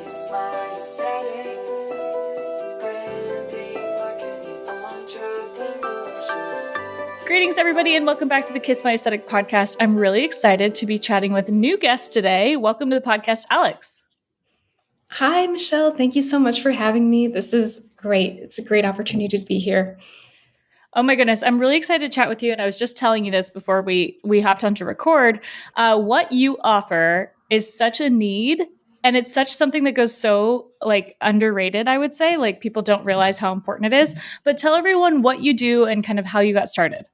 Kiss my aesthetic, branding, marketing, entrepreneurship. Greetings, everybody, and welcome back to the Kiss My Aesthetic podcast. I'm really excited to be chatting with a new guest today. Welcome to the podcast, Alex. Hi, Michelle. Thank you so much for having me. This is great. It's a great opportunity to be here. Oh my goodness, I'm really excited to chat with you. And I was just telling you this before we hopped on to record. What you offer is such a need, and it's such something that goes so underrated, I would say. Like people don't realize how important it is. But tell everyone what you do and kind of how you got started.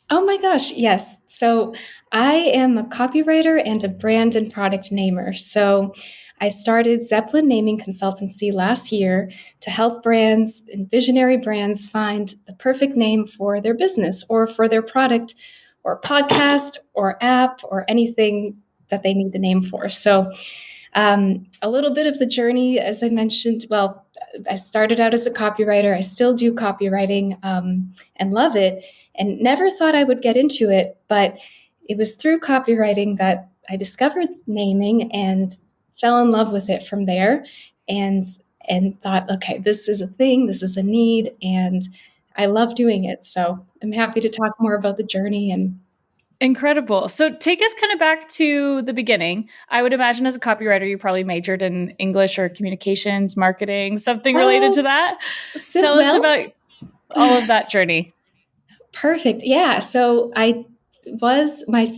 Oh my gosh, yes. So I am a copywriter and a brand and product namer. So I started Zeppelin Naming Consultancy last year to help brands and visionary brands find the perfect name for their business or for their product or podcast or app or anything that they need a name for. So a little bit of the journey, as I mentioned, well, I started out as a copywriter. I still do copywriting and love it, and never thought I would get into it. But it was through copywriting that I discovered naming and fell in love with it from there, and thought, okay, this is a thing, this is a need, and I love doing it. So I'm happy to talk more about the journey. And Incredible. So take us kind of back to the beginning. I would imagine as a copywriter, you probably majored in English or communications, marketing, something related to that. Tell us about all of that journey. Perfect. Yeah. So my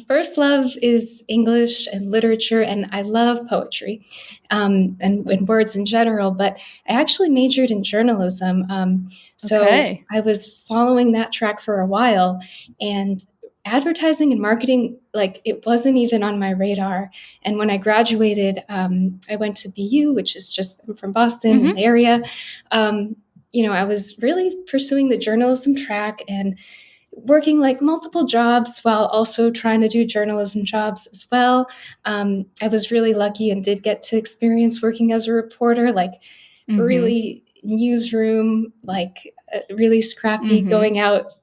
first love is English and literature, and I love poetry and words in general, but I actually majored in journalism. So Okay. I was following that track for a while, and advertising and marketing, it wasn't even on my radar. And when I graduated, I went to BU, which is just I'm from Boston, in the area. I was really pursuing the journalism track and working multiple jobs while also trying to do journalism jobs as well. I was really lucky and did get to experience working as a reporter, really newsroom, really scrappy, going out,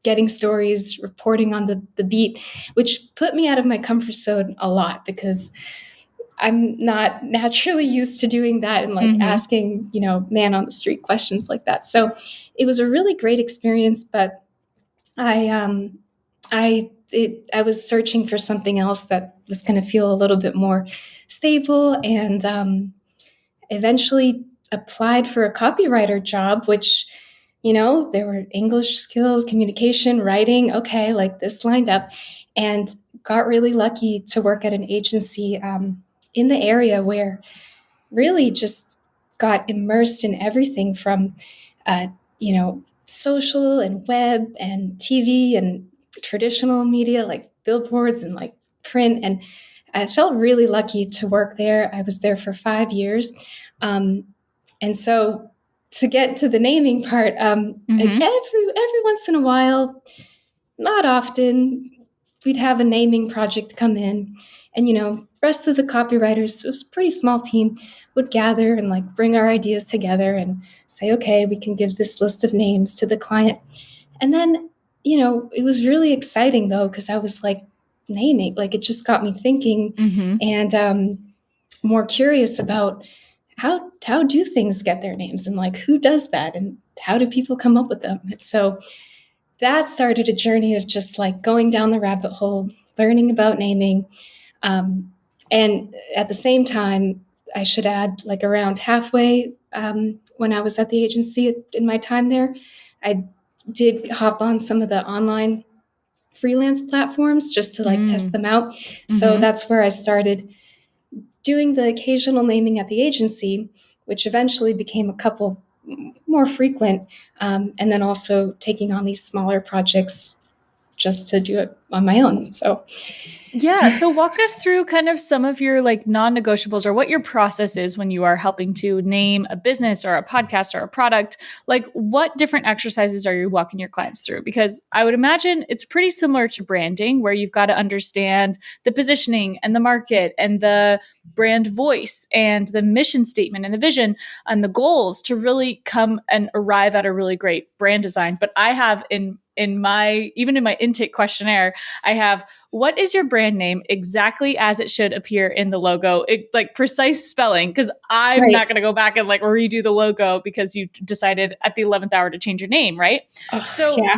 getting stories, reporting on the beat, which put me out of my comfort zone a lot because I'm not naturally used to doing that and asking, man on the street questions like that. So it was a really great experience, but I was searching for something else that was going to feel a little bit more stable, and eventually applied for a copywriter job, which, there were English skills, communication, writing. Okay, this lined up, and got really lucky to work at an agency in the area where really just got immersed in everything from, social and web and TV and traditional media like billboards and print. And I felt really lucky to work there. I was there for 5 years. And so to get to the naming part, every once in a while, not often, we'd have a naming project come in, and rest of the copywriters, it was a pretty small team, would gather and bring our ideas together and say, okay, we can give this list of names to the client. And then it was really exciting though, because I was naming, it just got me thinking and more curious about how do things get their names, and who does that, and how do people come up with them. So that started a journey of just going down the rabbit hole, learning about naming. And at the same time, I should add, around halfway when I was at the agency in my time there, I did hop on some of the online freelance platforms just to test them out. So that's where I started doing the occasional naming at the agency, which eventually became a couple more frequent, and then also taking on these smaller projects just to do it on my own. So walk us through kind of some of your non-negotiables, or what your process is when you are helping to name a business or a podcast or a product. What different exercises are you walking your clients through? Because I would imagine it's pretty similar to branding, where you've got to understand the positioning and the market and the brand voice and the mission statement and the vision and the goals to really come and arrive at a really great brand design. But I have in in my intake questionnaire, I have, what is your brand name exactly as it should appear in the logo? Like precise spelling, because I'm Right. not going to go back and like redo the logo because you decided at the 11th hour to change your name, right? So Yeah.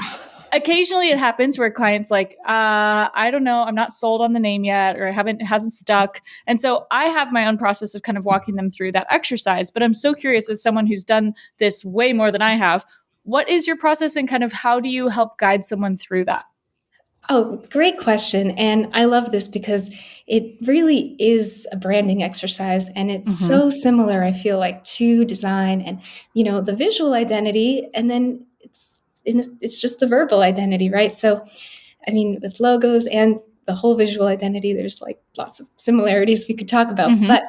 occasionally it happens where clients like, I don't know, I'm not sold on the name yet, or it hasn't stuck. And so I have my own process of kind of walking them through that exercise. But I'm so curious, as someone who's done this way more than I have, what is your process and kind of how do you help guide someone through that? Oh, great question. And I love this because it really is a branding exercise and it's Mm-hmm. so similar, I feel like, to design and, the visual identity. And then it's just the verbal identity, right? So, I mean, with logos and the whole visual identity, there's like lots of similarities we could talk about. Mm-hmm. But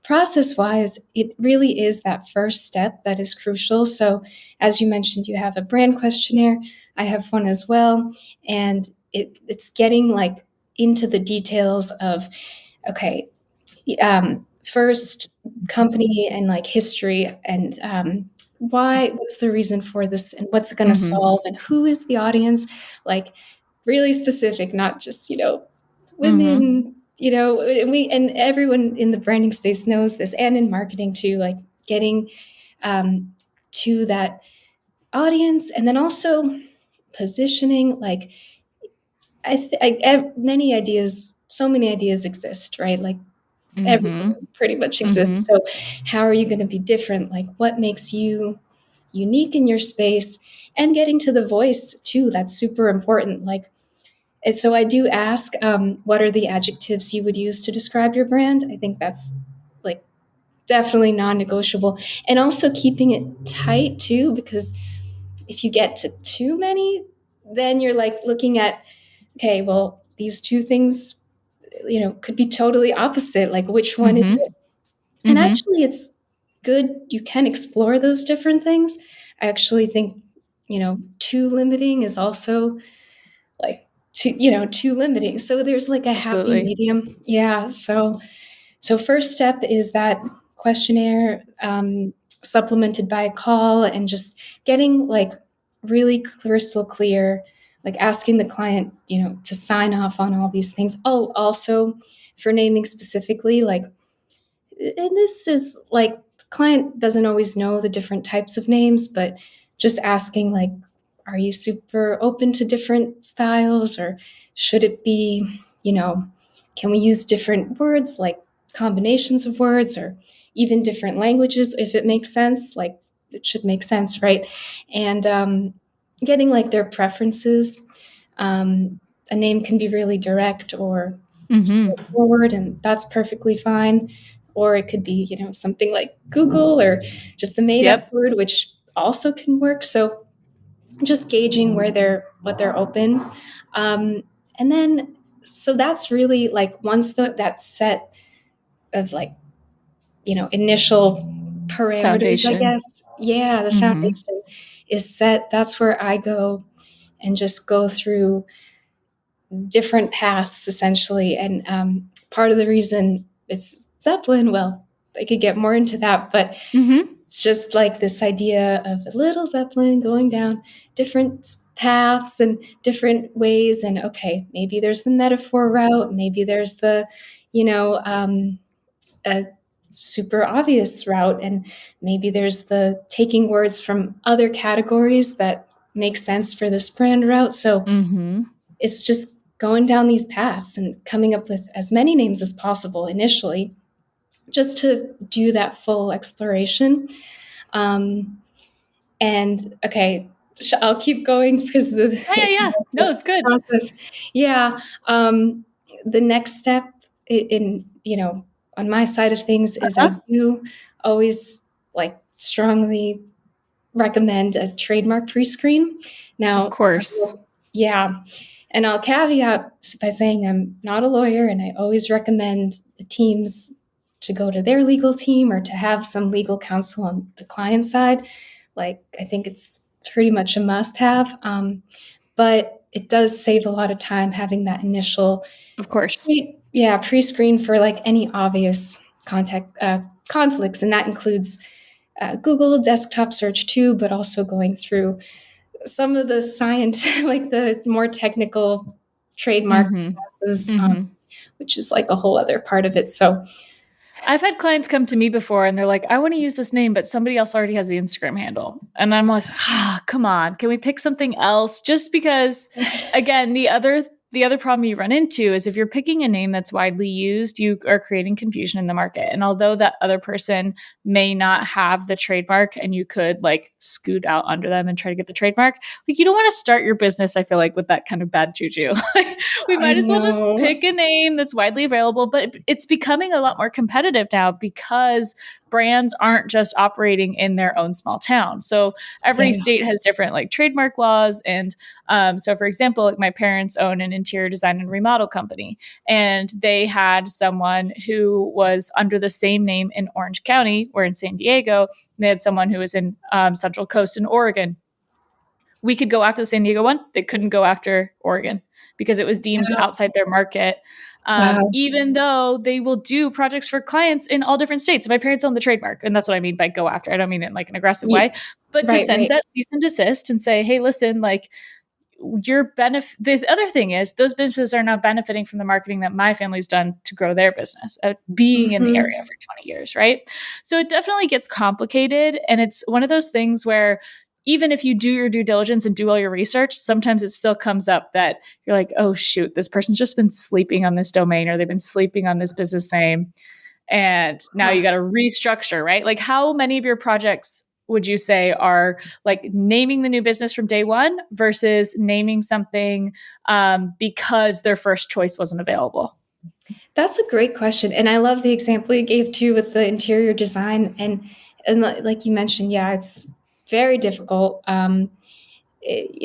process wise, it really is that first step that is crucial. So, as you mentioned, you have a brand questionnaire. I have one as well. And it's getting like into the details of, okay, first company and like history and what's the reason for this and what's it going to Mm-hmm. solve and who is the audience, like really specific, not just Mm-hmm. women, and everyone in the branding space knows this, and in marketing too, like getting to that audience, and then also positioning, like many ideas, so many ideas exist, right? Like Mm-hmm. everything pretty much Mm-hmm. exists. So how are you going to be different? Like what makes you unique in your space? And getting to the voice too, that's super important. Like, and so I do ask, what are the adjectives you would use to describe your brand? I think that's like definitely non-negotiable. And also keeping it tight too, because if you get to too many, then you're like looking at, okay, well, these two things, could be totally opposite. Like which one is Mm-hmm. it? And Mm-hmm. actually, it's good. You can explore those different things. I actually think, too limiting is also like too limiting. So there's like a happy Absolutely. medium. Yeah. So first step is that questionnaire, supplemented by a call, and just getting like really crystal clear, like asking the client, to sign off on all these things. Oh, also for naming specifically, like, and this is like the client doesn't always know the different types of names, but just asking like, are you super open to different styles, or should it be, can we use different words, like combinations of words, or even different languages if it makes sense? Like it should make sense, right? And getting like their preferences. A name can be really direct or Mm-hmm. straightforward, and that's perfectly fine. Or it could be, something like Google or just the made up Yep. word, which also can work. So just gauging what they're open. Um, and then, so that's really like once that set of like, initial parameters, I Foundation. guess. Yeah, the Mm-hmm. foundation is set. That's where I go and just go through different paths essentially. And part of the reason it's Zeppelin, well, I could get more into that, but Mm-hmm. it's just like this idea of a little Zeppelin going down different paths and different ways. And okay, maybe there's the metaphor route, maybe there's the, a super obvious route, and maybe there's the taking words from other categories that make sense for this brand route. So Mm-hmm. it's just going down these paths and coming up with as many names as possible initially, just to do that full exploration. Um, and okay, I'll keep going because Yeah, yeah, yeah. No, the it's good. process. Yeah. The next step in, on my side of things is I Uh-huh. do always like strongly recommend a trademark pre-screen. Of Now, course. yeah, and I'll caveat by saying I'm not a lawyer, and I always recommend the teams to go to their legal team or to have some legal counsel on the client side. Like, I think it's pretty much a must have. But it does save a lot of time having that initial Of course. pre-screen for like any obvious contact conflicts, and that includes Google desktop search too, but also going through some of the science, like the more technical trademark Mm-hmm. processes, Mm-hmm. which is like a whole other part of it. So I've had clients come to me before and they're like, I want to use this name, but somebody else already has the Instagram handle. And I'm like, come on, can we pick something else? Just because, again, the other problem you run into is if you're picking a name that's widely used, you are creating confusion in the market. And although that other person may not have the trademark and you could like scoot out under them and try to get the trademark, like you don't want to start your business, I feel like, with that kind of bad juju. Like we I might as well just know. pick a name that's widely available, but it's becoming a lot more competitive now because brands aren't just operating in their own small town. So every Yeah. state has different like trademark laws. And so for example, like my parents own an interior design and remodel company, and they had someone who was under the same name in Orange County or in San Diego. They had someone who was in Central Coast in Oregon. We could go after the San Diego one. They couldn't go after Oregon because it was deemed outside their market. Wow. Even though they will do projects for clients in all different states. My parents own the trademark, and that's what I mean by go after. I don't mean it in like an aggressive Yeah. way, but to Right, send right. that cease and desist and say, hey, listen, like your benefit. The other thing is those businesses are now benefiting from the marketing that my family's done to grow their business, being in the Mhm. area for 20 years, right? So it definitely gets complicated, and it's one of those things where even if you do your due diligence and do all your research, sometimes it still comes up that you're like, oh shoot, this person's just been sleeping on this domain or they've been sleeping on this business name, and now you got to restructure, right? Like how many of your projects would you say are like naming the new business from day one versus naming something because their first choice wasn't available? That's a great question. And I love the example you gave too with the interior design. And like you mentioned, yeah, it's very difficult. You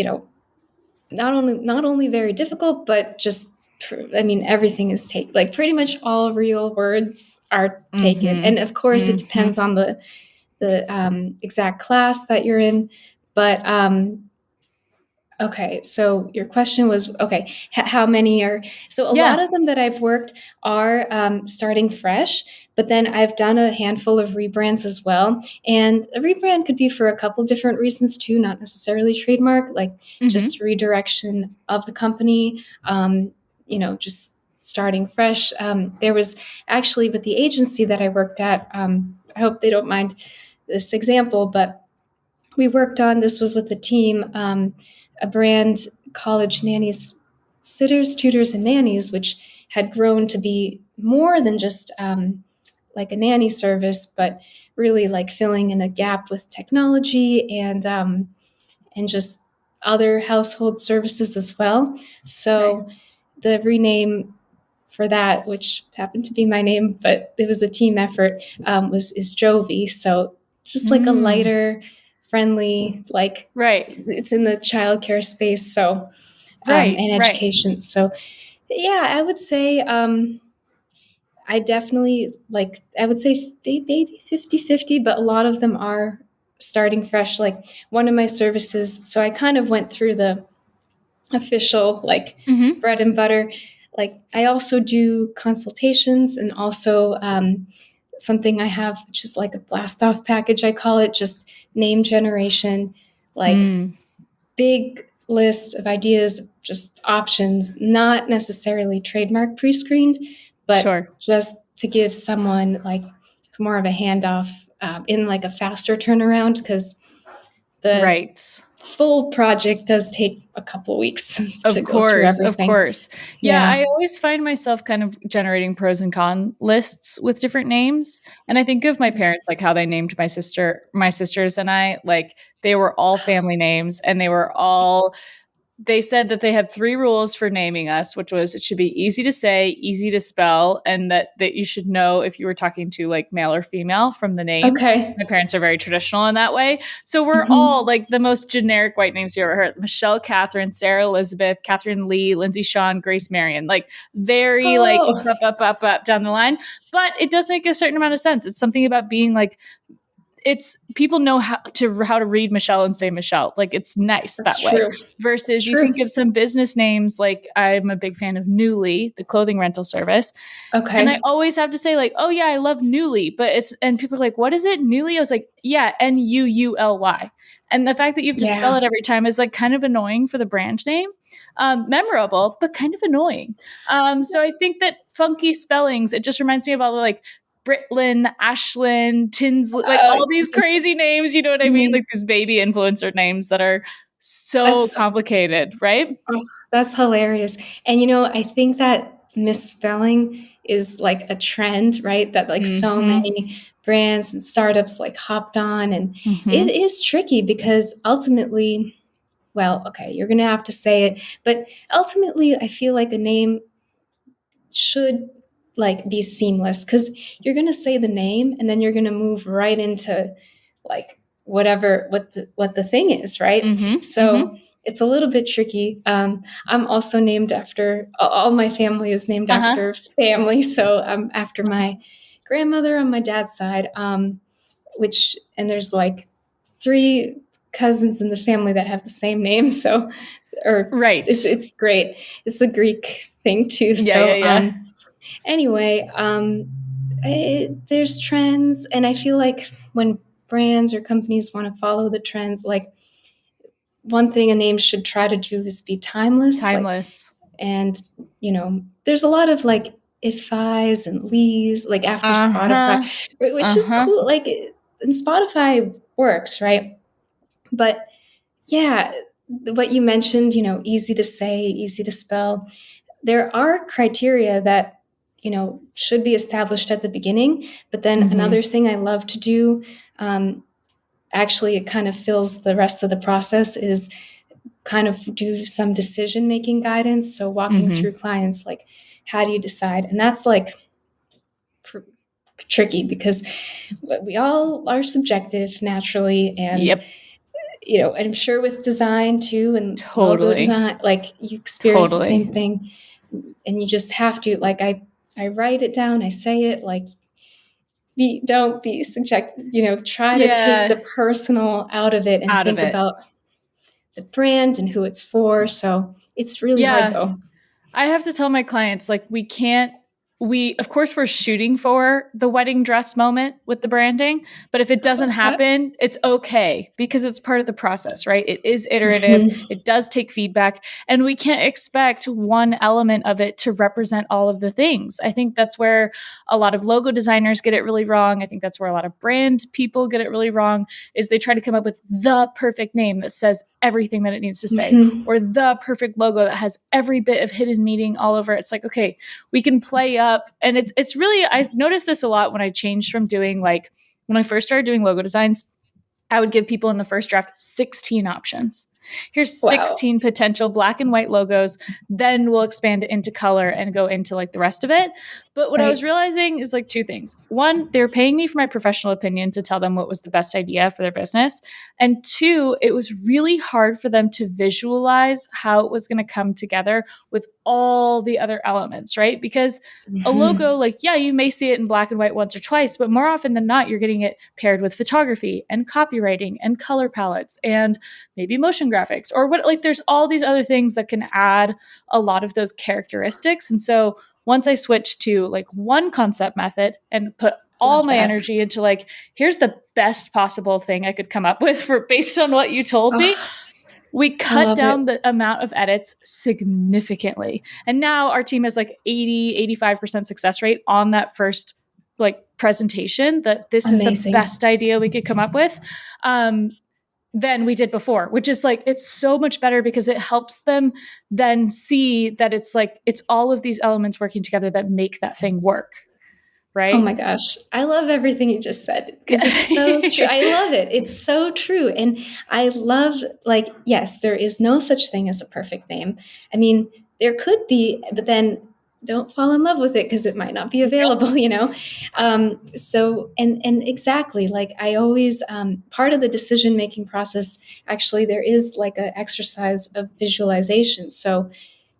know, not only very difficult, but just I mean, everything is taken. Like pretty much all real words are taken. Mm-hmm. And of course, it Mm-hmm. depends on the exact class that you're in. But okay, so your question was okay, how many are so a lot Yeah. of them that I've worked are starting fresh, but then I've done a handful of rebrands as well. And a rebrand could be for a couple different reasons too, not necessarily trademark, like Mm-hmm. just redirection of the company, just starting fresh. There was actually with the agency that I worked at, I hope they don't mind this example, but we worked on this was with the team, a brand, college nannies, sitters, tutors, and nannies, which had grown to be more than just like a nanny service, but really like filling in a gap with technology and just other household services as well. So Nice. the rename for that, which happened to be my name, but it was a team effort, is Jovi. So just like a Mm. lighter, friendly, like Right. it's in the childcare space. So Right. and Right. education. So yeah, I would say I definitely like I would say maybe 50-50, but a lot of them are starting fresh. Like one of my services, so I kind of went through the official like Mm-hmm. bread and butter. Like I also do consultations and also something I have which is like a blast off package, I call it, just name generation, like Mm. big list of ideas, just options, not necessarily trademark pre-screened, but Sure. just to give someone like more of a handoff in like a faster turnaround because the Right. full project does take a couple weeks to Of go through course, of everything. course. Yeah, Yeah. I always find myself kind of generating pros and con lists with different names. And I think of my parents, like how they named my sisters and I, like they were all family names and they said that they had three rules for naming us, which was it should be easy to say, easy to spell, and that you should know if you were talking to like male or female from the name. Okay. My parents are very traditional in that way. So we're all Mhm. like the most generic white names you ever heard. Michelle Catherine, Sarah Elizabeth, Catherine Lee, Lindsay Shawn, Grace Marion. Like very like Oh, up down the line. But it does make a certain amount of sense. It's something about being like it's people know how to read Michelle and say Michelle. Like it's nice That's that way. true. Versus you True. think of some business names, like I'm a big fan of Nuuly, the clothing rental service. Okay. And I always have to say like, oh yeah, I love Nuuly, but and people are like, what is it? Nuuly? I was like, yeah, Nuuly. And the fact that you have to spell it every time is like kind of annoying for the brand name. Memorable, but kind of annoying. So I think that funky spellings, it just reminds me of all the like Britlin, Ashlyn, Tinsley, like all these crazy names, you know what I mean? Like these baby influencer names that are so complicated, right? Oh, that's hilarious. And I think that misspelling is like a trend, right? That like so many brands and startups like hopped on, and it is tricky because ultimately, well, okay, you're going to have to say it, but ultimately I feel like a name should like be seamless, because you're going to say the name and then you're going to move right into like what the thing is, right? So it's a little bit tricky. I'm also named after, all my family is named after family, so I'm after my grandmother on my dad's side, and there's like 3 cousins in the family that have the same name, so right, it's great. It's a Greek thing too. Anyway, there's trends, and I feel like when brands or companies want to follow the trends, like one thing a name should try to do is be timeless. And there's a lot of like ifs and lees, like after Spotify, which is cool. Like, and Spotify works, right? But yeah, what you mentioned, easy to say, easy to spell. There are criteria that should be established at the beginning. But then another thing I love to do, actually it kind of fills the rest of the process, is kind of do some decision-making guidance. So walking through clients, like, how do you decide? And that's like tricky because we all are subjective naturally. And, I'm sure with design too, and logo design, like you experience the same thing, and you just have to, like, I write it down, I say it, like, don't be subjective, try to take the personal out of it and think about the brand and who it's for. So it's really hard though. I have to tell my clients, like, of course we're shooting for the wedding dress moment with the branding, but if it doesn't happen, it's okay, because it's part of the process, right? It is iterative. It does take feedback, and we can't expect one element of it to represent all of the things. I think that's where a lot of logo designers get it really wrong. I think that's where a lot of brand people get it really wrong, is they try to come up with the perfect name that says everything that it needs to say, or the perfect logo that has every bit of hidden meaning all over. It's like, okay, we can play up. And it's really, I've noticed this a lot when I changed from doing, like, when I first started doing logo designs, I would give people in the first draft 16 options. Here's 16 potential black and white logos. Then we'll expand it into color and go into like the rest of it. But what I was realizing is like 2 things. One, they're paying me for my professional opinion to tell them what was the best idea for their business. And 2, it was really hard for them to visualize how it was going to come together with all the other elements, right? Because a logo, like, yeah, you may see it in black and white once or twice, but more often than not, you're getting it paired with photography and copywriting and color palettes and maybe motion graphics, or what, like, there's all these other things that can add a lot of those characteristics. And so once I switched to like one concept method and put all my energy into like, here's the best possible thing I could come up with based on what you told me, we cut down the amount of edits significantly. And now our team has like 85% success rate on that first like presentation, that this is the best idea we could come up with. Than we did before, which is like, it's so much better because it helps them then see that it's like, it's all of these elements working together that make that thing work. Right? Oh my gosh. I love everything you just said, because it's so true. I love it. It's so true. And I love, like, yes, there is no such thing as a perfect name. I mean, there could be, but then don't fall in love with it because it might not be available, So, and exactly, like, I always, part of the decision-making process, actually, there is like an exercise of visualization. So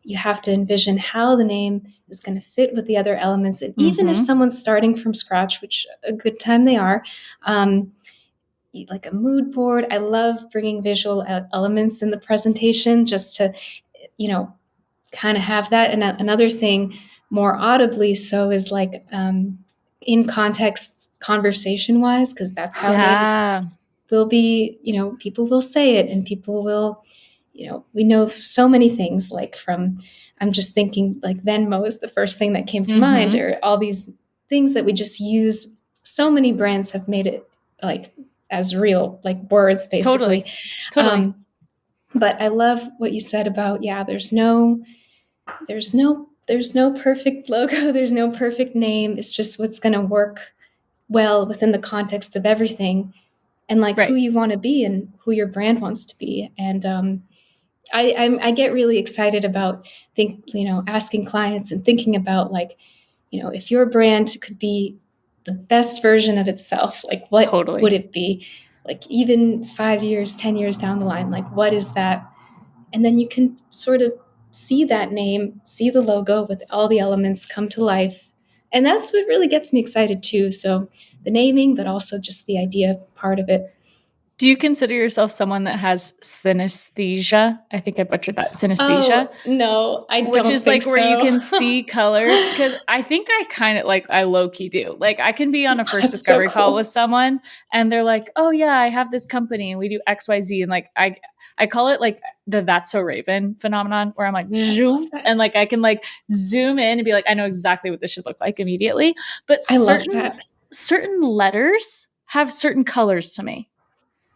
you have to envision how the name is going to fit with the other elements. And even if someone's starting from scratch, which a good time they are, like a mood board. I love bringing visual elements in the presentation just to, kind of have that. And another thing more audibly so is like in context, conversation wise, because that's how they will be, people will say it and people will, we know so many things like I'm just thinking like Venmo is the first thing that came to mind, or all these things that we just use. So many brands have made it like as real, like words, basically. Totally. But I love what you said about, there's no perfect logo. There's no perfect name. It's just what's going to work well within the context of everything, and like who you want to be and who your brand wants to be. And I get really excited about asking clients and thinking about like, if your brand could be the best version of itself, like what would it be? Like even 5 years, 10 years down the line, like what is that? And then you can sort of see that name, see the logo with all the elements come to life. And that's what really gets me excited too. So the naming, but also just the idea part of it. Do you consider yourself someone that has synesthesia? I think I butchered that. Synesthesia? Oh, no, I don't think so. Which is like where you can see colors. Because I think I kind of like, I low-key do. Like I can be on a first discovery call with someone and they're like, oh yeah, I have this company and we do XYZ. And like, I call it like the That's So Raven phenomenon, where I'm like, zoom, and like I can like zoom in and be like, I know exactly what this should look like immediately. But certain letters have certain colors to me.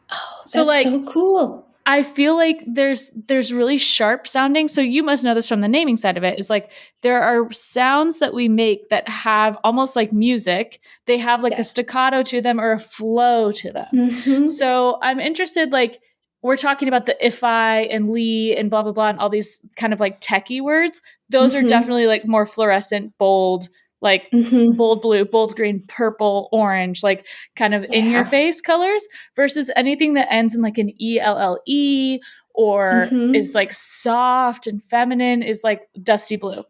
Oh, so like so cool. I feel like there's really sharp sounding. So you must know this from the naming side of it, is like there are sounds that we make that have almost like music. They have like a staccato to them or a flow to them. So I'm interested, like we're talking about the if I and Lee and blah, blah, blah, and all these kind of like techie words. Those are definitely like more fluorescent, bold, like bold blue, bold green, purple, orange, like kind of in your face colors, versus anything that ends in like an ELLE or is like soft and feminine is like dusty blue.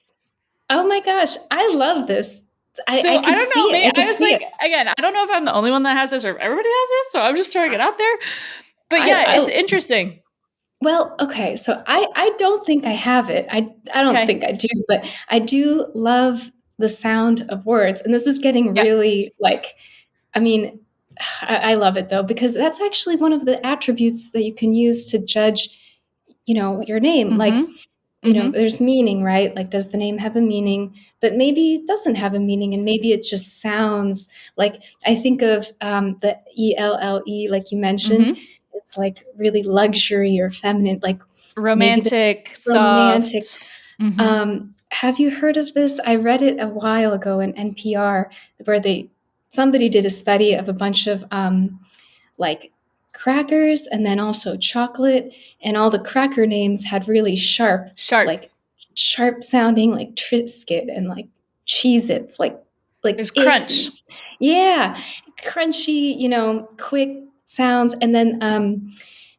Oh my gosh, I love this. I don't know. Maybe I was like, again, I don't know if I'm the only one that has this or if everybody has this, so I'm just throwing it out there. But it's interesting. Well, okay, so I don't think I have it. I don't think I do, but I do love the sound of words. And this is getting really like, I mean, I love it though, because that's actually one of the attributes that you can use to judge, your name. Like, there's meaning, right? Like, does the name have a meaning? But maybe it doesn't have a meaning, and maybe it just sounds like, I think of the ELLE, like you mentioned. It's like really luxury or feminine, like romantic, romantic. Soft. Have you heard of this? I read it a while ago in NPR, where somebody did a study of a bunch of like crackers and then also chocolate, and all the cracker names had really sharp sounding, like Triscuit and like Cheez-Its, like there's crunch. Yeah, crunchy, quick sounds. And then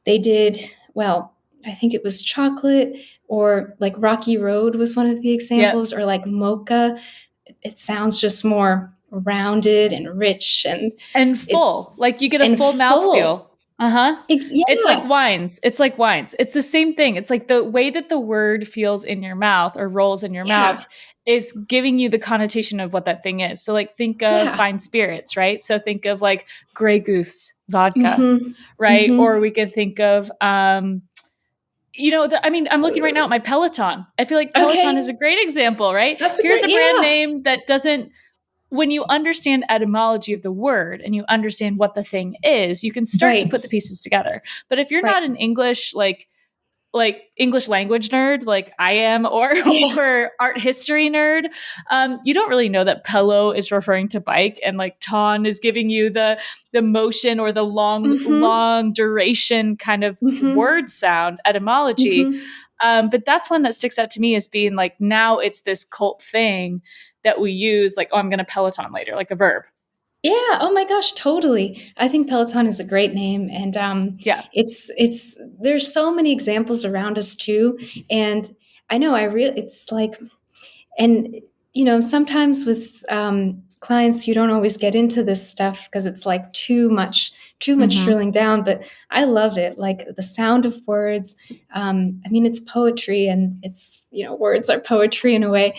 they did, well, I think it was chocolate, or like Rocky Road was one of the examples, or like mocha. It sounds just more rounded and rich and full. Like you get a full mouthfeel. It's like wines. It's the same thing. It's like the way that the word feels in your mouth or rolls in your mouth is giving you the connotation of what that thing is. So like think of fine spirits, right? So think of like Grey Goose vodka, right? Or we could think of, I'm looking right now at my Peloton. I feel like Peloton is a great example, right? Here's a brand name that doesn't, when you understand etymology of the word and you understand what the thing is, you can start to put the pieces together. But if you're not an English, like English language nerd, like I am, or art history nerd, you don't really know that Pello is referring to bike, and like ton is giving you the motion or the long duration kind of word sound etymology. But that's one that sticks out to me as being like, now it's this cult thing that we use, like, oh, I'm going to Peloton later, like a verb. Yeah. Oh my gosh, totally. I think Peloton is a great name. And it's there's so many examples around us too. And I know it's like, and sometimes with clients, you don't always get into this stuff because it's like too much drilling down, but I love it. Like the sound of words. I mean, it's poetry, and it's, words are poetry in a way.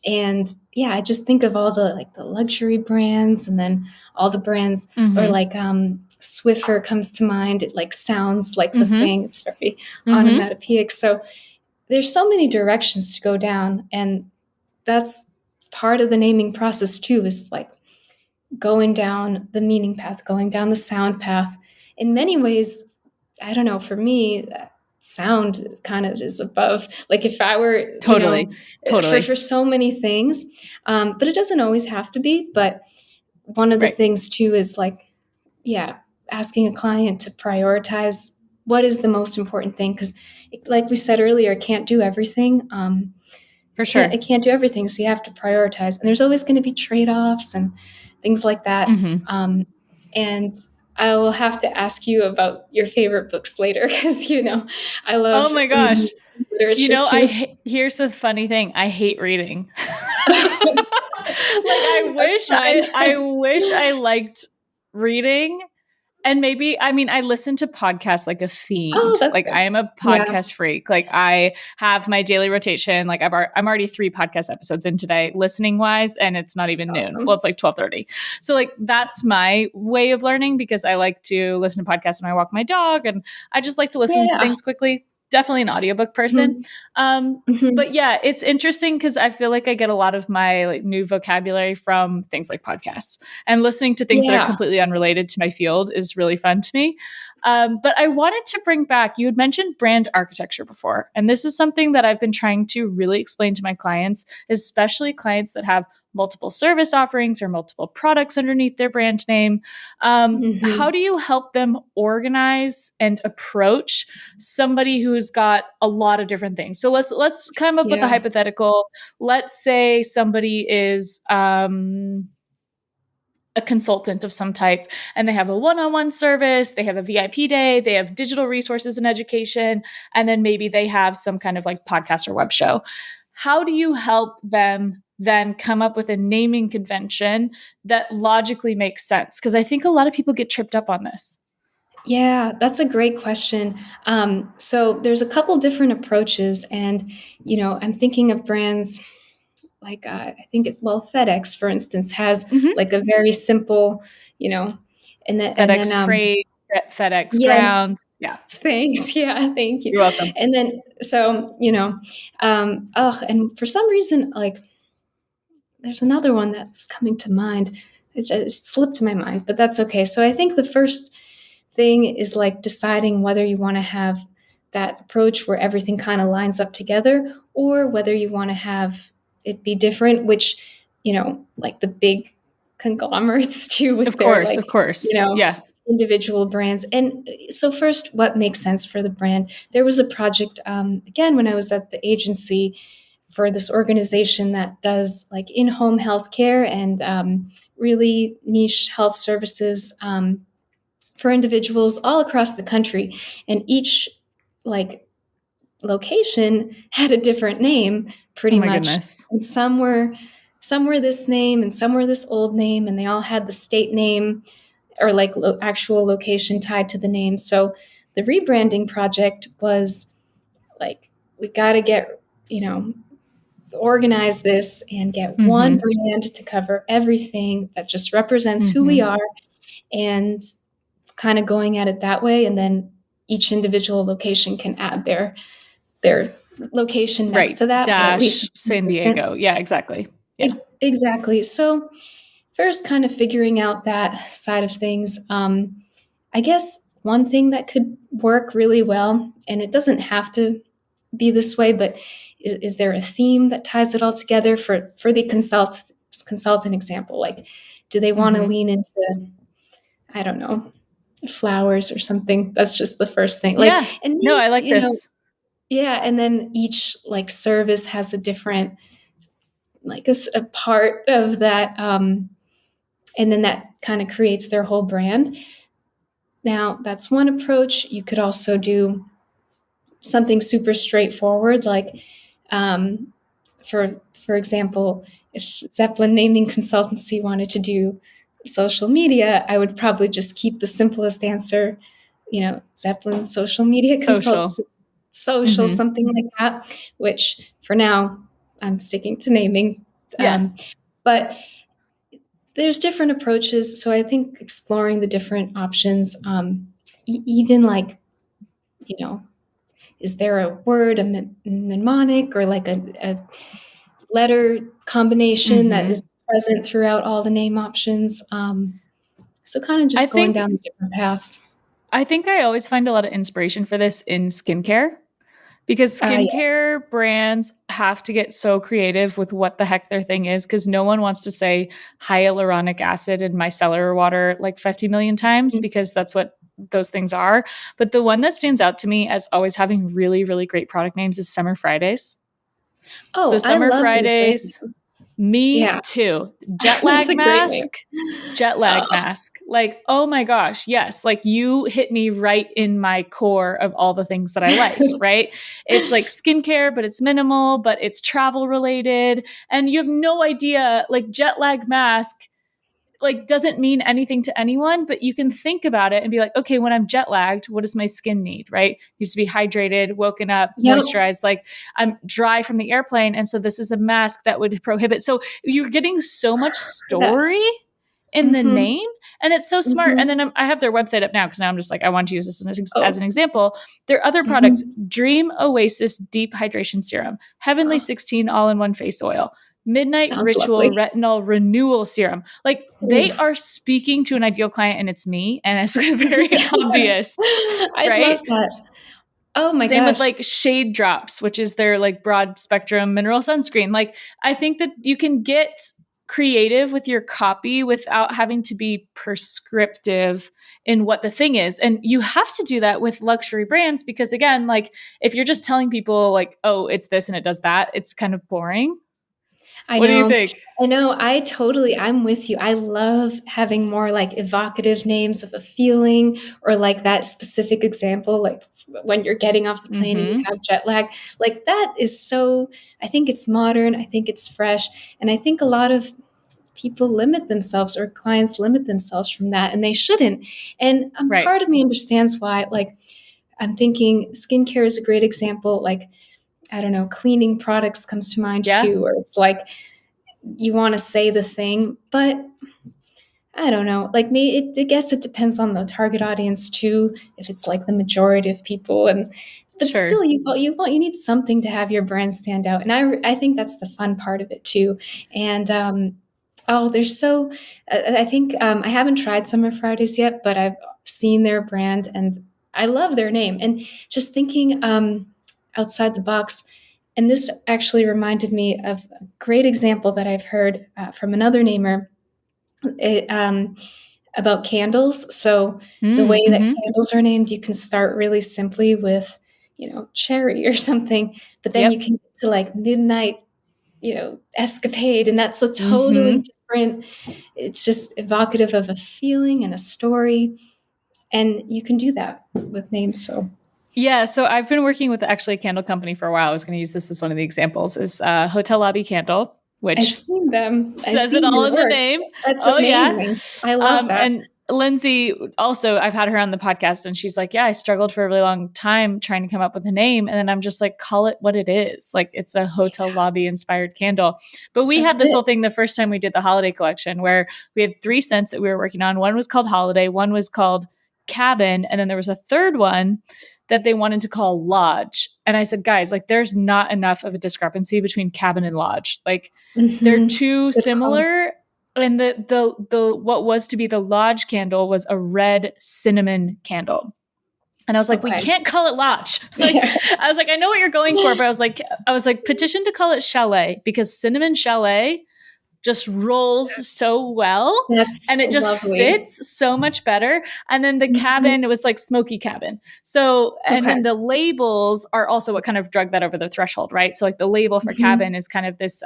And yeah, I just think of all the luxury brands, and then all the brands, or like Swiffer comes to mind. It like sounds like the thing. It's very onomatopoeic. So there's so many directions to go down, and that's part of the naming process too, is like going down the meaning path, going down the sound path. In many ways, I don't know, for me, sound kind of is above, like if I were, Totally. for so many things. But it doesn't always have to be. But one of the things too is like, asking a client to prioritize what is the most important thing. Because like we said earlier, I can't do everything. For sure. I can't do everything. So you have to prioritize. And there's always going to be trade-offs and things like that. And I will have to ask you about your favorite books later, because, I love oh my gosh. literature too. Here's the funny thing. I hate reading. Like I wish I liked reading. And maybe, I listen to podcasts like a fiend. Like good. I am a podcast freak. Like I have my daily rotation. Like I'm already 3 podcast episodes in today, listening wise, and it's not even noon. Well, it's like 12:30. So like that's my way of learning, because I like to listen to podcasts when I walk my dog, and I just like to listen to things quickly. Definitely an audiobook person. But yeah, it's interesting because I feel like I get a lot of my like new vocabulary from things like podcasts, and listening to things that are completely unrelated to my field is really fun to me. But I wanted to bring back, you had mentioned brand architecture before, and this is something that I've been trying to really explain to my clients, especially clients that have multiple service offerings or multiple products underneath their brand name. How do you help them organize and approach somebody who's got a lot of different things? So let's come up with a hypothetical. Let's say somebody is a consultant of some type, and they have a one-on-one service, they have a VIP day, they have digital resources and education, and then maybe they have some kind of like podcast or web show. How do you help them then come up with a naming convention that logically makes sense? Because I think a lot of people get tripped up on this. Yeah, that's a great question. So there's a couple different approaches, and I'm thinking of brands like I think FedEx, for instance, has like a very simple, and then FedEx Freight, FedEx Ground. Yeah. Thanks. Yeah, thank you. You're welcome. And then so and for some reason, like there's another one that's coming to mind. It slipped my mind, but that's okay. So I think the first thing is like deciding whether you want to have that approach where everything kind of lines up together, or whether you want to have it be different, which, like the big conglomerates do with of course. Individual brands. And so first, what makes sense for the brand? There was a project, again, when I was at the agency, for this organization that does like in-home healthcare and really niche health services for individuals all across the country. And each like location had a different name, pretty much. Goodness. And some were this name, and some were this old name, and they all had the state name or like actual location tied to the name. So the rebranding project was like, we got to get, organize this and get one brand to cover everything that just represents who we are, and kind of going at it that way. And then each individual location can add their location next to that. Dash San Diego. Yeah, exactly. Yeah. Exactly. So first, kind of figuring out that side of things. I guess one thing that could work really well, and it doesn't have to be this way, but is there a theme that ties it all together for the consultant example? Like, do they want to lean into, I don't know, flowers or something? That's just the first thing. Like, yeah. And no, I like this. And then each like service has a different, like a part of that, and then that kind of creates their whole brand. Now, that's one approach. You could also do something super straightforward, like for example, if Zeppelin Naming Consultancy wanted to do social media, I would probably just keep the simplest answer, Zeppelin Social Media Social. Consultancy, social, Mm-hmm. something like that, which for now I'm sticking to naming. Yeah. But there's different approaches. So I think exploring the different options, even like, is there a word, a mnemonic, or like a letter combination that Mm-hmm. is present throughout all the name options? So kind of I just going think down the different paths. I always find a lot of inspiration for this in skincare, because Yes. skincare brands have to get so creative with what the heck their thing is, because no one wants to say hyaluronic acid in micellar water like 50 million times, Mhm. because that's what those things are. But the one that stands out to me as always having really, really great product names is Summer Fridays. So Oh, I Summer love your brand. Fridays, me Yeah, too. that's a great name. Jet lag Uh, mask. Like, oh my gosh, yes. Like you hit me right in my core of all the things that I like, right? It's like skincare, but it's minimal, but it's travel related. And you have no idea, like jet lag mask like doesn't mean anything to anyone, but you can think about it and be like, okay, when I'm jet lagged, what does my skin need, right? Needs to be hydrated, woken up, yep. moisturized. Like I'm dry from the airplane. And so this is a mask that would prohibit. So you're getting so much That. story in the Mm-hmm. name, and it's so smart. And Mm-hmm. then I have their website up now because now I'm just like, I want to use this as Oh. an example. Their other products: Mm-hmm. Dream Oasis Deep Hydration Serum, Heavenly Oh, 16 All-in-One Face Oil, Midnight sounds Ritual lovely. Retinol Renewal Serum. Like Ooh. they are speaking to an ideal client, and it's me, and it's very obvious, I'd love right? that. Oh my Same with gosh. like Shade Drops, which is their like broad spectrum mineral sunscreen. Like I think that you can get creative with your copy without having to be prescriptive in what the thing is. And you have to do that with luxury brands because again, like if you're just telling people like, "Oh, it's this and it does that," it's kind of boring. I What do you know. think? I know. I'm with you. I love having more like evocative names of a feeling or like that specific example, like when you're getting off the plane and you Mhm. have jet lag. Like that is so, I think it's modern. I think it's fresh. And I think a lot of people limit themselves or clients limit themselves from that and they shouldn't. And Right. part of me understands why. Like I'm thinking skincare is a great example. Like, I don't know, cleaning products comes to mind Yeah. too, where it's like, you want to say the thing, but I don't know. Like me, I guess it depends on the target audience too. If it's like the majority of people, but Sure. still, you need something to have your brand stand out, and I think that's the fun part of it too. And oh, there's so I think I haven't tried Summer Fridays yet, but I've seen their brand and I love their name. And just thinking outside the box. And this actually reminded me of a great example that I've heard from another namer it, about candles. So the way that Mm-hmm. candles are named, you can start really simply with, cherry or something, but then you Yep. can get to like midnight, escapade, and that's a totally Mm-hmm. different. It's just evocative of a feeling and a story, and you can do that with names. So Yeah, so I've been working with actually a candle company for a while. I was going to use this as one of the examples is Hotel Lobby Candle, I've which seen them. I've says it seen all your in the work. name. That's Oh yeah. amazing. I love that. And Lindsay also, I've had her on the podcast and she's like, yeah, I struggled for a really long time trying to come up with a name. And then I'm just like, call it what it is. Like it's a hotel lobby inspired candle. But we That's had this it. whole thing the first time we did the holiday collection where we had 3 scents that we were working on. One was called Holiday, one was called Cabin, and then there was a third one that they wanted to call Lodge. And I said, guys, like there's not enough of a discrepancy between Cabin and Lodge. Like they're Mm-hmm. too Good call. similar. And the what was to be the Lodge candle was a red cinnamon candle. And I was like, we Okay. can't call it Lodge. Like, Yeah. I was like, I know what you're going for, but I was like, petition to call it Chalet because cinnamon chalet just rolls so well, That's and so it just lovely. fits so much better. And then the Mhm. cabin, it was like smoky cabin. So, and Okay. then the labels are also what kind of drug that over the threshold, right? So like the label for cabin Mhm. is kind of this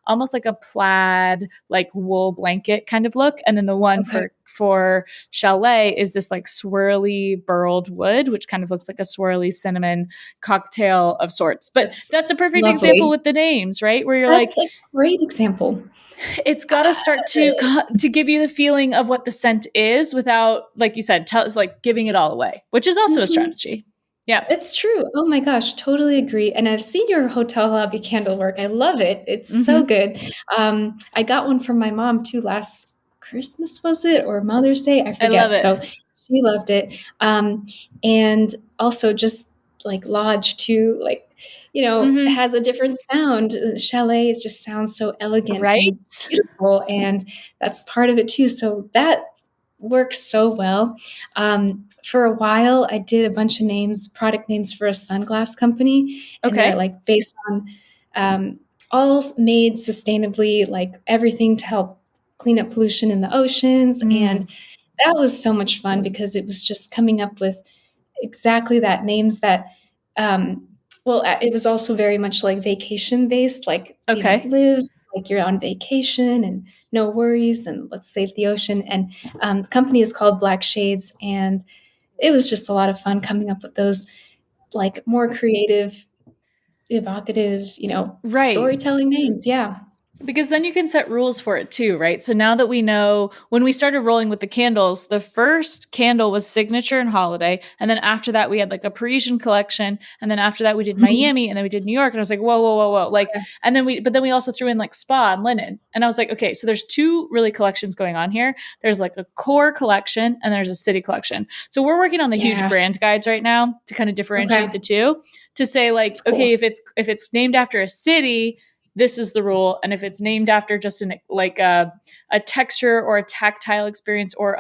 almost like a plaid, like wool blanket kind of look. And then the one Okay. for chalet is this like swirly burled wood, which kind of looks like a swirly cinnamon cocktail of sorts. But That's that's a perfect example lovely. with the names, right? Where you're like, That's a great example. it's got to start to give you the feeling of what the scent is without, like you said, like giving it all away, which is also a Mhm. strategy. Yeah. It's true. Oh my gosh, totally agree. And I've seen your hotel lobby candle work. I love it. It's so Mm-hmm. good. I got one from my mom too last Christmas, was it? Or Mother's Day? I I love forget. it. So she loved it. And also just like Lodge too, like, Mm-hmm. has a different sound. Chalet just sounds so elegant and Right. beautiful. And that's part of it too. So that works so well. For a while, I did a bunch of product names for a sunglass company, and they're Okay. like based on all made sustainably, like everything to help clean up pollution in the oceans. And Mm. that was so much fun because it was just coming up with exactly that names that, um, well, it was also very much like vacation based, like, Okay. live like you're on vacation and no worries and let's save the ocean. And the company is called Black Shades. And it was just a lot of fun coming up with those like more creative, evocative, Right. storytelling names. Yeah. Because then you can set rules for it too, right? So now that we know, when we started rolling with the candles, the first candle was signature and holiday. And then after that, we had like a Parisian collection. And then after that, we did Miami, and then we did New York. And I was like, whoa, whoa, whoa, whoa. Like, and then but then we also threw in like spa and linen. And I was like, okay, so there's two really collections going on here. There's like a core collection and there's a city collection. So we're working on the huge Yeah. brand guides right now to kind of differentiate Okay. the two, to say like, That's okay, cool. if it's named after a city, this is the rule. And if it's named after just like a texture or a tactile experience, or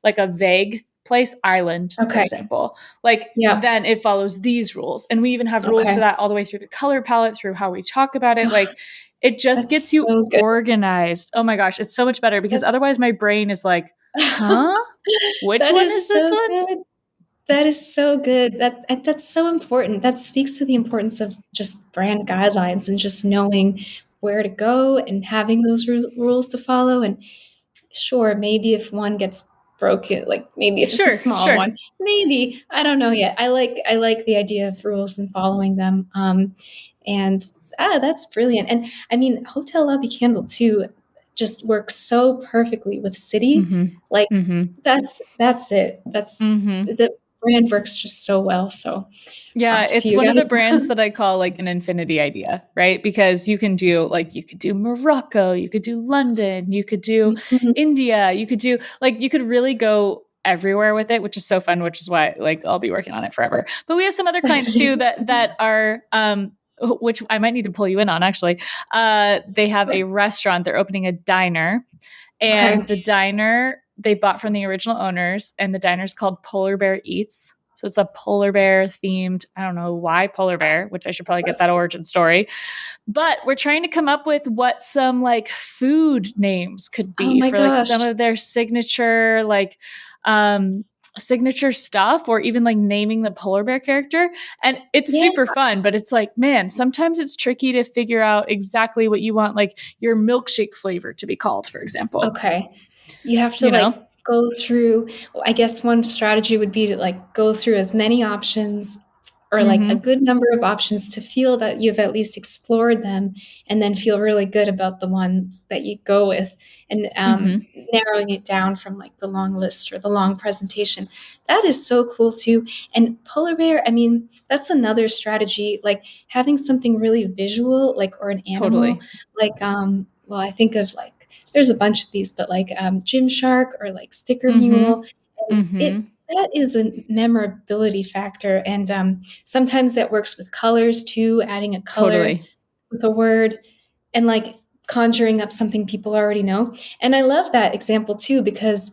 like a vague place, island, for Okay. example, like Yep. then it follows these rules. And we even have rules for Okay. that all the way through the color palette, through how we talk about it. Ugh, Like it just gets that's you so good. organized. Oh my gosh, it's so much better, because That's otherwise my brain is like, huh? Which that one is is this so one? good. That is so good. That's so important. That speaks to the importance of just brand guidelines and just knowing where to go and having those rules to follow. And sure, maybe if one gets broken, like maybe if it's a Sure, small sure. one, maybe I don't know yet. I like the idea of rules and following them. And that's brilliant. And I mean, Hotel Lobby Candle too just works so perfectly with City. Mm-hmm. Like Mm-hmm. that's it. That's Mm-hmm. the brand works just so well. So Yeah, props to it's you one of the guys. brands that I call like an infinity idea, right? Because you could do Morocco, you could do London, you could do Mhm. India, you could really go everywhere with it, which is so fun, which is why like I'll be working on it forever. But we have some other That's clients too amazing. that are which I might need to pull you in on actually. They have a restaurant, they're opening a diner, and Okay. the diner they bought from the original owners, and the diner's called Polar Bear Eats. So it's a polar bear themed, I don't know why polar bear, which I should probably get that That's origin story. But we're trying to come up with what some like food names could oh be my for like some gosh. of their um signature stuff, or even like naming the polar bear character. And it's Yeah. super fun, but it's like, man, sometimes it's tricky to figure out exactly what you want like your milkshake flavor to be called, for example. Okay. You have to You like know? go through, well, I guess one strategy would be to like go through as many options or like a Mhm. good number of options to feel that you've at least explored them and then feel really good about the one that you go with and Mhm. narrowing it down from like the long list or the long presentation. That is so cool too. And polar bear, I mean, that's another strategy, like having something really visual, like or an animal, Totally. like well, I think of like there's a bunch of these, but like Gymshark or like Sticker Mule, Mhm. and it Mhm. that is a memorability factor, and sometimes that works with colors too, adding a color Totally. with a word, and like conjuring up something people already know. And I love that example too because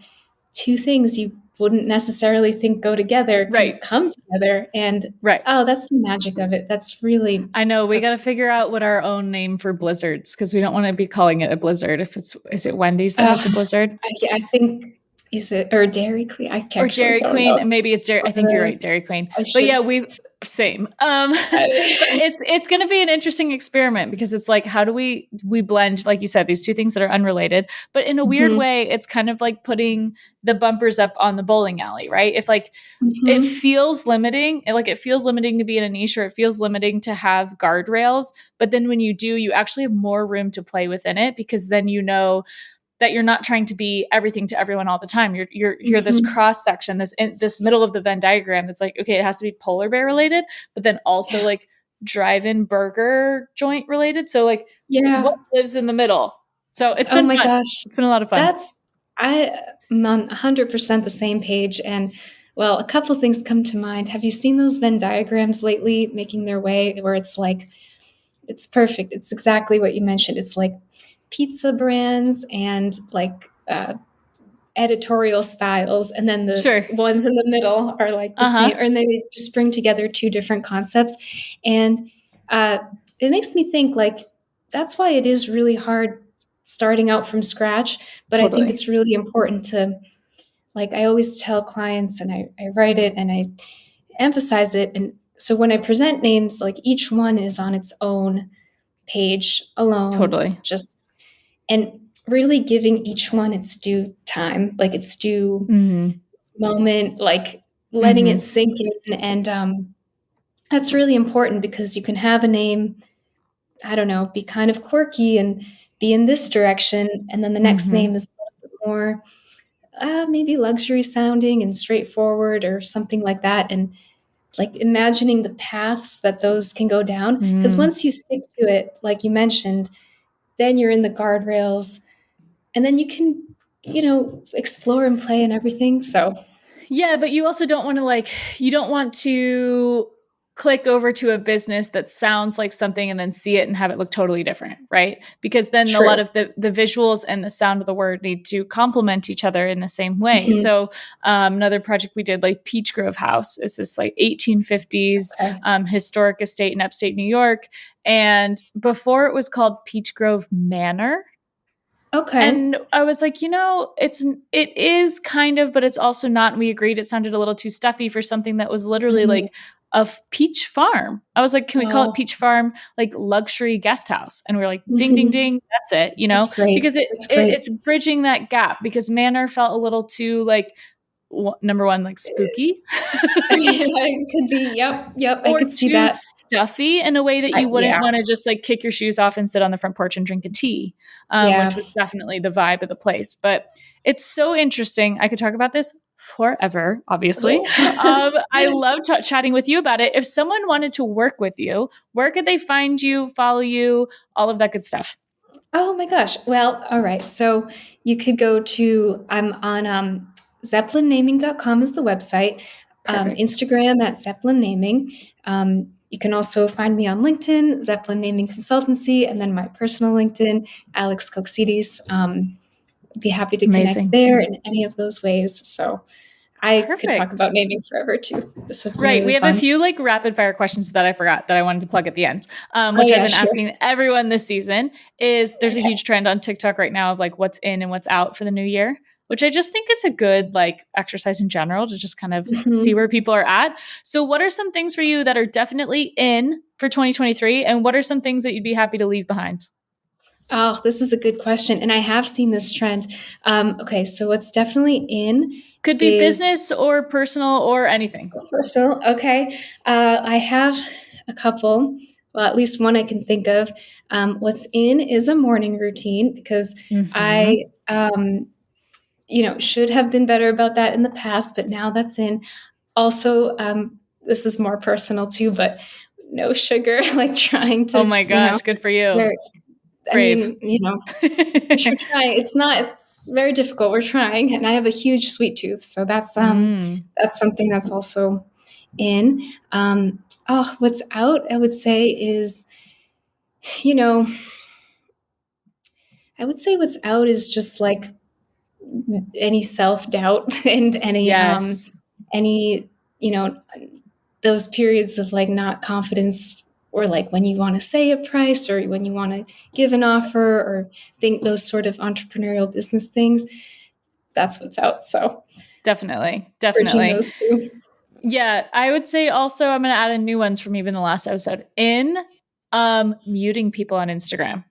two things wouldn't necessarily think go together can Right. come together. And Right. oh, that's the magic of it. That's really, I know we got to that's, figure out what our own name for blizzards, because we don't want to be calling it a blizzard. If is it Wendy's that has the blizzard? I think, is it, or Dairy Queen? I Or actually Dairy don't Queen, know and maybe it's Dairy. I what think you're it right, is. Dairy Queen. I But should. yeah, we same. But it's going to be an interesting experiment, because it's like, how do we blend, like you said, these two things that are unrelated, but in a weird Mhm. way, it's kind of like putting the bumpers up on the bowling alley, right? If like it Mhm. feels limiting, it feels limiting to be in a niche, or it feels limiting to have guardrails, but then when you do, you actually have more room to play within it, because then you know that you're not trying to be everything to everyone all the time. You're this Mhm. cross section, this middle of the Venn diagram that's like, okay, it has to be polar bear related, but then also Yeah. like drive-in burger joint related. So like, Yeah. what lives in the middle? So it's Oh been my fun. gosh. It's been a lot of fun. I'm on 100% the same page. And well, a couple of things come to mind. Have you seen those Venn diagrams lately making their way where it's like, it's perfect. It's exactly what you mentioned. It's like pizza brands and like editorial styles, and then the Sure. ones in the middle are like the Uh-huh. same, or they just bring together two different concepts. And uh, it makes me think like that's why it is really hard starting out from scratch. But I think Totally. it's really important to, like, I always tell clients, and I write it and I emphasize it. And so when I present names, like each one is on its own page alone, Totally. just, and really giving each one its due time, like its due Mm-hmm. moment, like letting it Mm-hmm. sink in. And that's really important, because you can have a name, I don't know, be kind of quirky and be in this direction, and then the next Mm-hmm. name is a little bit more maybe luxury sounding and straightforward or something like that. And like imagining the paths that those can go down, because Mm. once you stick to it, like you mentioned, then you're in the guardrails, and then you can, explore and play and everything. So Yeah, but you also don't want to you don't want to click over to a business that sounds like something and then see it and have it look totally different, right? Because then a lot true. of the visuals and the sound of the word need to complement each other in the same way. Mhm. So another project we did, like Peach Grove House, is this like 1850s Okay. historic estate in upstate New York. And before it was called Peach Grove Manor. Okay. And I was like, it is kind of, but it's also not. And we agreed it sounded a little too stuffy for something that was literally Mhm. like a peach farm. I was like, can we call it Wow. Peach Farm, like luxury guest house? And we were like, ding, ding, Mhm. ding, that's it, That's great. because That's great. it's bridging that gap, because Manor felt a little too like, number one, like spooky. It could be. Yep. Yep. I Or could see too that. stuffy in a way that you wouldn't Yeah. want to just like kick your shoes off and sit on the front porch and drink a tea, which Yeah. was definitely the vibe of the place. But it's so interesting. I could talk about this forever, obviously. Cool. I love chatting with you about it. If someone wanted to work with you, where could they find you, follow you, all of that good stuff? Oh my gosh. Well, all right. So you could go to, I'm on zeppelinnaming.com is the website, Perfect. Instagram at Zeppelin Naming. You can also find me on LinkedIn, Zeppelin Naming Consultancy, and then my personal LinkedIn, Alex Koktsidis. Be happy to connect Amazing. there in any of those ways. So I could talk Perfect. about naming forever too. This has been Right. We really have a fun. few like rapid fire questions that I forgot that I wanted to plug at the end, Oh which I've yeah, been sure. asking everyone this season. Is there's a Okay. huge trend on TikTok right now of like what's in and what's out for the new year, which I just think is a good like exercise in general to just kind of see Mhm. where people are at. So, what are some things for you that are definitely in for 2023, and what are some things that you'd be happy to leave behind? Oh, this is a good question. And I have seen this trend. Okay, so what's definitely in Could be is business or personal or anything. personal. Okay. I have a couple. Well, at least one I can think of. What's in is a morning routine, because Mm-hmm. I, should have been better about that in the past, but now that's in. Also, this is more personal too, but no sugar, like trying Oh to, my gosh, good for you. there, I Brave. mean, we're trying. It's very difficult. We're trying, and I have a huge sweet tooth, so Mm. that's something that's also in. What's out? I would say is, you know, I would say what's out is just like any self-doubt and Yes. any, those periods of like not confidence, or like when you want to say a price or when you want to give an offer or think those sort of entrepreneurial business things. That's what's out. So Definitely. bridging Definitely. those two. Yeah, I would say also I'm going to add in new ones from even the last episode in muting people on Instagram.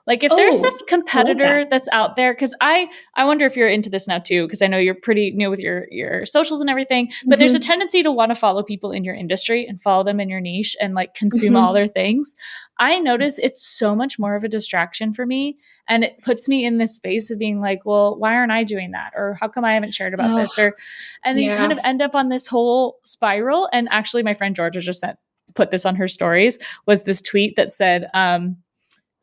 Like if there's a I love competitor that. that's out there, because I wonder if you're into this now too, because I know you're pretty new with your socials and everything, but there's a tendency to want to follow people in your industry and follow them in your niche and like consume all their things. I notice it's so much more of a distraction for me, and it puts me in this space of being like, well, why aren't I doing that? Or how come I haven't shared about this? Or, and then you kind of end up on this whole spiral. And actually my friend Georgia just put this on her stories, was this tweet that said,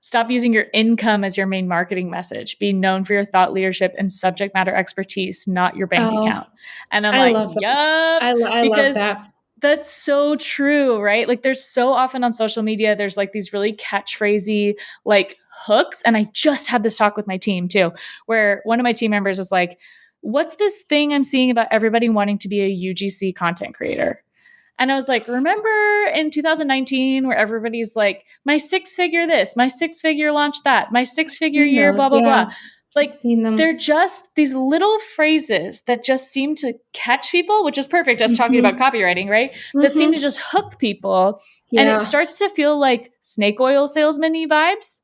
stop using your income as your main marketing message. Be known for your thought leadership and subject matter expertise, not your bank account. And I'm like, yup. I love that. That's so true, right? Like there's so often on social media, there's like these really catchphrasey like hooks. And I just had this talk with my team too, where one of my team members was like, what's this thing I'm seeing about everybody wanting to be a UGC content creator? And I was like, remember in 2019 where everybody's like, my 6-figure this, my 6-figure launch that, my 6-figure year, blah, blah, blah. Like they're just these little phrases that just seem to catch people, which is perfect. Us talking about copywriting, right? That seem to just hook people. Yeah. And it starts to feel like snake oil salesman-y vibes.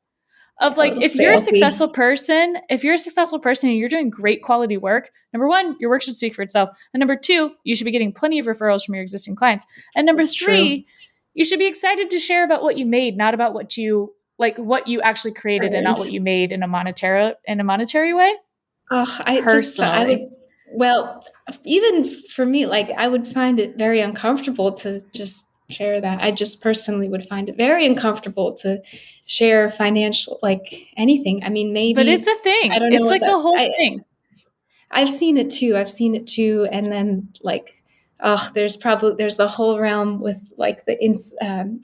Of like, if you're a successful person and you're doing great quality work, number one, your work should speak for itself. And number two, you should be getting plenty of referrals from your existing clients. And number three, you should be excited to share about what you made, not about what you actually created and not what you made in a monetary way. Well, even for me, like I would find it very uncomfortable to just share that. I just personally would find it very uncomfortable to share financial, like anything. I mean, maybe, but it's a thing. I don't know. It's like a whole thing. I've seen it too. And then like, there's the whole realm with like the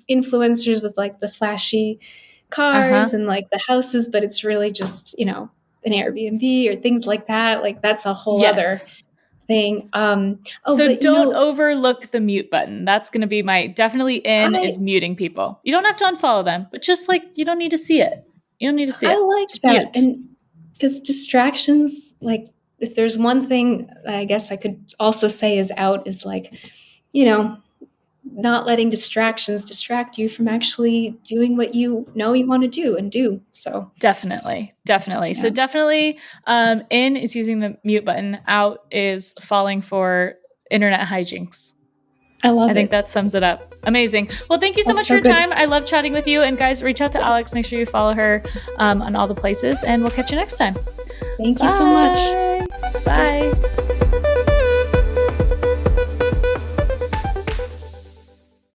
influencers with like the flashy cars and like the houses, but it's really just, an Airbnb or things like that. Like that's a whole other thing. So don't overlook the mute button. That's going to be my definitely is muting people. You don't have to unfollow them, but just like, you don't need to see it. I like just that. And because distractions, like if there's one thing I guess I could also say is out is like, not letting distractions distract you from actually doing what you know you want to do and do. So definitely. Yeah. So definitely in is using the mute button, out is falling for internet hijinks. I think that sums it up. Amazing. Well, thank you so much for your time. I love chatting with you. And guys, reach out to Alex. Make sure you follow her on all the places, and we'll catch you next time. Thank you so much. Bye.